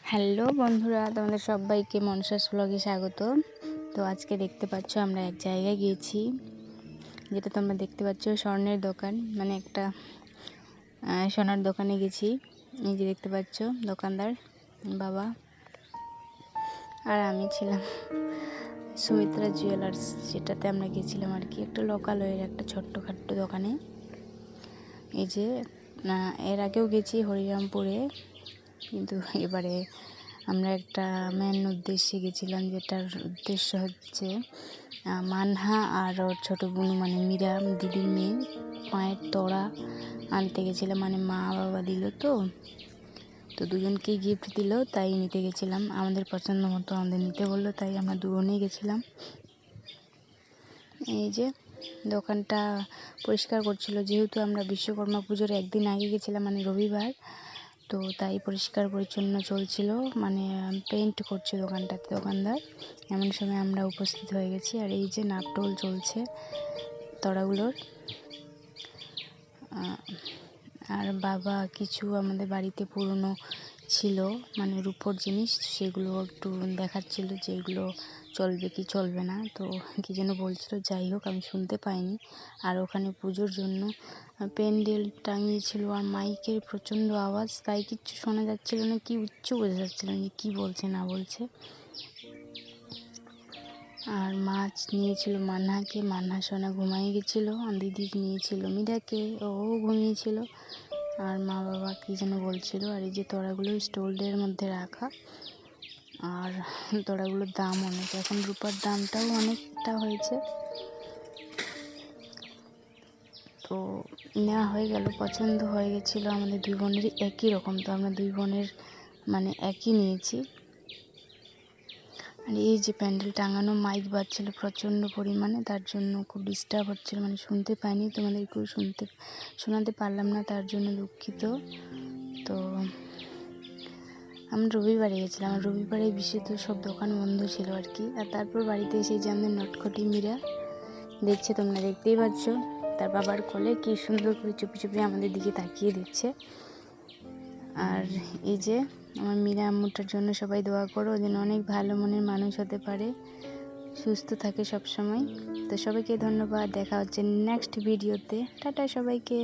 Hello বন্ধুরা, তোমাদের সবাইকে মনসাস ব্লগে স্বাগত। তো আজকে দেখতে পাচ্ছ আমরা এক জায়গায় গিয়েছি, যেটা তোমরা দেখতে পাচ্ছ স্বর্ণের দোকান, মানে একটা সোনার দোকানে গেছি। এই যে দেখতে পাচ্ছ দোকানদার বাবা আর আমি ছিলাম সুমিত্রা জুয়েলার্স, যেটাতে আমরা গেছিলাম আর কি, একটা লোকালয়ের একটা ছোট্টখাট্টো দোকানে। এই যে এর আগেও গেছি হরিরামপুরে, কিন্তু এবারে আমরা একটা মেন উদ্দেশ্যে গেছিলাম, যেটার উদ্দেশ্য হচ্ছে মানহা আর ওর ছোটো বোন মানে মীরা দিদির মেয়ে মায়ের তোড়া আনতে গেছিলাম। মানে মা বাবা দিল তো দুজনকেই গিফট দিল, তাই নিতে গেছিলাম। আমাদের পছন্দ মতো আমাদের নিতে বললো, তাই আমরা দুজনেই গেছিলাম। এই যে দোকানটা পরিষ্কার করছিল, যেহেতু আমরা বিশ্বকর্মা পুজোর একদিন আগে গেছিলাম, মানে রবিবার, তো তাই পরিষ্কার পরিচ্ছন্ন চলছিল, মানে পেইন্ট করছে দোকানটাতে দোকানদার। এমন সময় আমরা উপস্থিত হয়ে গেছি। আর এই যে নাপটোল চলছে তড়াগুলোর। আর বাবা কিছু আমাদের বাড়িতে পুরনো ছিল, মানে রূপোর জিনিস, সেগুলো একটু দেখাচ্ছিল যে এগুলো চলবে কি চলবে না, তো কি যেন বলছিল, যাই হোক আমি শুনতে পাইনি। আর ওখানে পুজোর জন্য প্যান্ডেল টাঙিয়েছিল, আর মাইকের প্রচণ্ড আওয়াজ, তাই কিচ্ছু শোনা যাচ্ছিল না, কি উচ্চ বোঝা যাচ্ছিল না কি বলছে না বলছে। আর মাছ নিয়েছিল মান্নাকে, মান্না সোনা ঘুমাই গেছিলো। দিদি নিয়েছিল মীরাকে, ও ঘুমিয়েছিল। আর মা বাবা কী যেন বলছিল। আর এই যে তোড়াগুলো স্টোরের মধ্যে রাখা, আর তোড়াগুলোর দাম অনেক, এখন রূপার দামটাও অনেকটা হয়েছে। তো নেওয়া হয়ে গেল, পছন্দ হয়ে গেছিলো আমাদের দুই বোনেরই একই রকম, তো আমরা দুই বোনের মানে একই নিয়েছি। আর এই যে প্যান্ডেল টাঙানো, মাইক বাজছিল প্রচণ্ড পরিমাণে, তার জন্য খুব ডিস্টার্ব হচ্ছিল, মানে শুনতে পাইনি, তোমাদেরকেও শোনাতে পারলাম না, তার জন্য দুঃখিত। তো আমরা রবিবারে গেছিলাম, আর রবিবারে বিশেষত সব দোকান বন্ধ ছিল আর কি। আর তারপর বাড়িতে এসে যে আমাদের নটখটি মীরা দেখছে, তোমরা দেখতেই পাচ্ছ, তার বাবার কোলে কি সুন্দর করে চুপি চুপি আমাদের দিকে তাকিয়ে দিচ্ছে। আর এই যে আমার মীরা আম্মুটার জন্য সবাই দোয়া করো, যেন অনেক ভালো মনের মানুষ হতে পারে, সুস্থ থাকে সব সময়। তো সবাইকে ধন্যবাদ, দেখা হচ্ছে নেক্সট ভিডিওতে। টাটা সবাইকে।